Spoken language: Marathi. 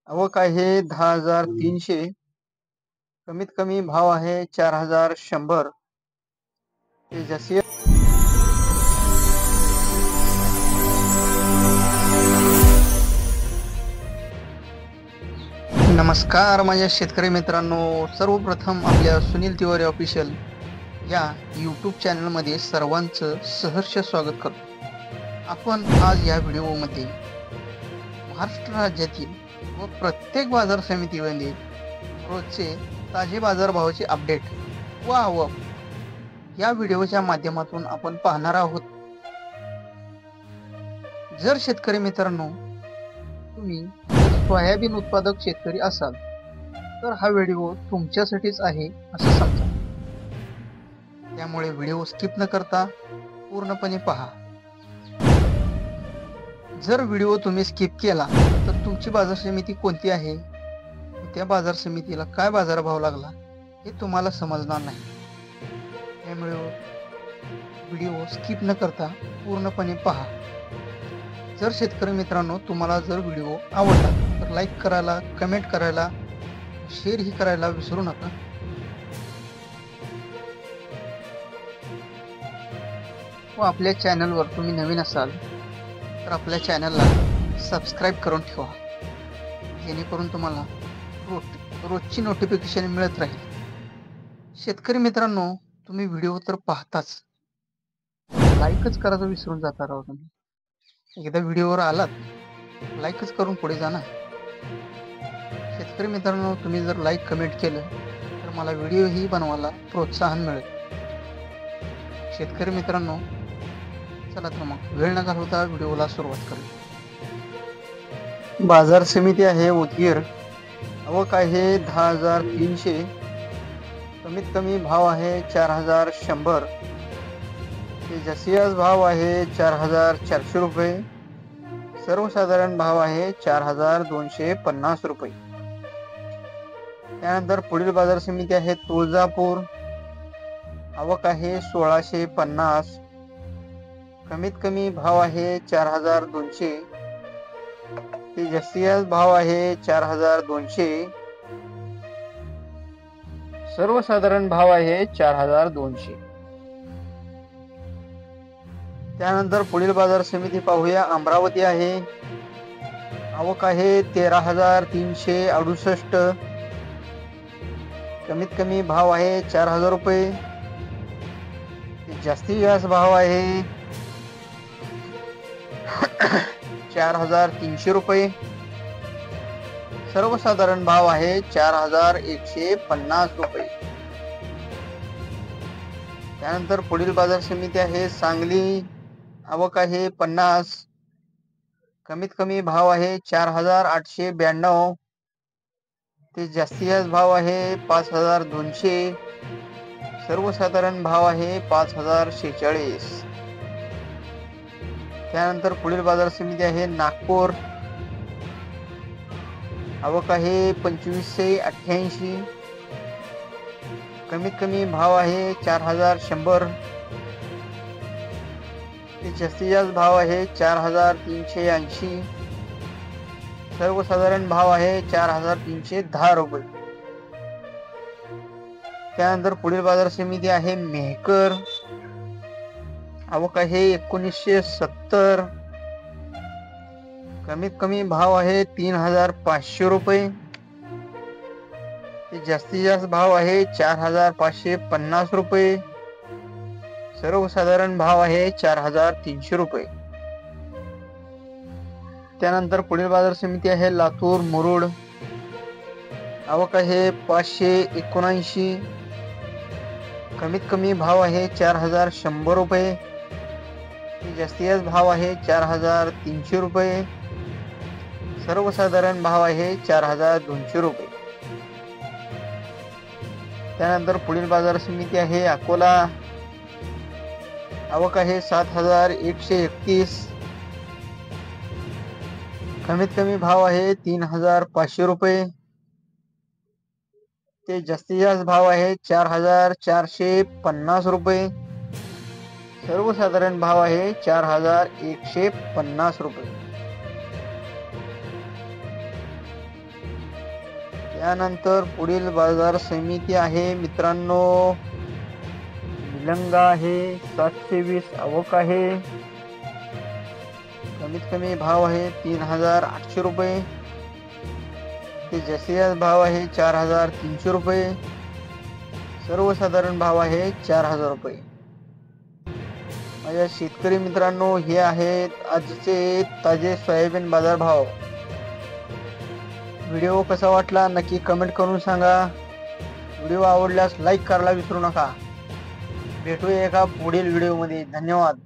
आवक आहे 10,300. कमीत कमी भाव आहे 4,100. ते जसे नमस्कार माझ्या शेतकरी मित्रांनो, सर्वप्रथम आपल्या सुनील तिवारी ऑफिशियल या यूट्यूब चॅनलमध्ये सर्वांचं सहर्ष स्वागत करतो। आपण आज या व्हिडिओमध्ये महाराष्ट्र राज्यातील व प्रत्येक बाजार समितीमध्ये रोजचे ताजे बाजारभावाचे अपडेट व आवक या व्हिडिओच्या माध्यमातून आपण पाहणार आहोत। जर शेतकरी मित्रांनो तुम्ही सोयाबीन उत्पादक शेतकरी असाल तर हा व्हिडिओ तुमच्यासाठीच आहे असं समजा। त्यामुळे व्हिडिओ स्किप न करता पूर्णपणे पहा। जर व्हिडिओ तुम्ही स्किप केला तर तुमची बाजार समिती कोणती आहे, त्या बाजार समितीला काय बाजारभाव लागला हे तुम्हाला समजणार नाही। त्यामुळे व्हिडिओ स्किप न करता पूर्णपणे पहा। जर शेतकरी मित्रांनो तुम्हाला जर व्हिडिओ आवडला तर लाईक करायला, कमेंट करायला, शेअर ही करायला विसरू नका। व आपल्या चॅनलवर तुम्ही नवीन असाल तर आपल्या चॅनलला सबस्क्राईब करून ठेवा, जेणेकरून तुम्हाला रोजची नोटिफिकेशन मिळत राहील। शेतकरी मित्रांनो तुम्ही व्हिडिओ तर पाहताच, लाईकच करायचं विसरून जाता राव तुम्ही। एकदा व्हिडिओवर आलात लाईकच करून पुढे जा ना। शेतकरी मित्रांनो तुम्ही जर लाईक कमेंट केलं तर मला व्हिडिओ ही बनवायला प्रोत्साहन मिळेल। शेतकरी मित्रांनो चला तर मग वेळ न घालवता व्हिडिओला सुरुवात करू। बाजार समिती आहे उदगीर। आवक आहे 10,300. कमीत कमी भाव आहे 4,100. ते जसियास भाव आहे 4,400 रुपये। सर्वसाधारण भाव आहे 4,250 रुपये। त्यानंतर पुढील बाजार समिती आहे तुळजापूर। आवक आहे 1,650. कमीत कमी भाव आहे 4,200. ते जसियास भाव आहे 4,200. सर्वसाधारण भाव आहे 4,200। त्यानंतर पुढील बाजार समिती पाहूया अमरावती आहे। आवक आहे 13,368. कमीत कमी भाव आहे 4,000 रुपये। जास्तीत जास्त भाव आहे 4,300 रुपये। सर्वसाधारण भाव आहे 4,150 रुपये। त्यानंतर पुढील बाजार समिती आहे सांगली। आवक आहे 50. कमीत कमी भाव आहे 4,892. ते जास्तीत जास्त भाव आहे 5,200। सर्वसाधारण भाव आहे 5,046। त्यानंतर पुढील बाजार समिती आहे नागपूर। आवक आहे 2,588. कमीत कमी भाव आहे 4,100. ते जास्तीत जास्त भाव आहे 4,380। सर्वसाधारण भाव आहे 4,310 रुपये। त्यानंतर पुढील बाजार समिती आहे मेहकर। आवक आहे 1,970. कमीत कमी भाव आहे 3,500 रुपये। ते जास्तीत जास्त भाव आहे 4,550 रुपये। सर्वसाधारण भाव आहे 4,300 रुपये। त्यानंतर पुढील बाजार समिती आहे लातूर मुरुड। आवक आहे 579. कमीत कमी भाव आहे 4,100 रुपये। जास्तीत जास्त भाव आहे 4,300 रुपये। सर्वसाधारण भाव आहे 4,200 रुपये। त्यानंतर पुढील बाजार समिती आहे अकोला। आवक आहे 7,131. कमीत कमी भाव आहे 3,500 रुपये। ते जास्तीत जास्त भाव आहे 4,450 रुपये। सर्वसाधारण भाव आहे 4,150 रुपये। त्यानंतर पुढील बाजार समिती आहे मित्रांनो, निलंगा आहे 720 आवक आहे. कमीत कमी भाव आहे 3800 रुपये. ते जास्तीत भाव आहे 4300 रुपये. सर्वसाधारण भाव आहे 4000 रुपये. माझ्या शेतकरी मित्रांनो, हे आहेत आजचे ताजे सोयाबीन बाजार भाव. व्हिडिओ कसा वाटला नक्की कमेंट करून सांगा. व्हिडिओ आवडल्यास लाईक करायला विसरू नका. भेटूया एका पुढील व्हिडिओमध्ये. धन्यवाद.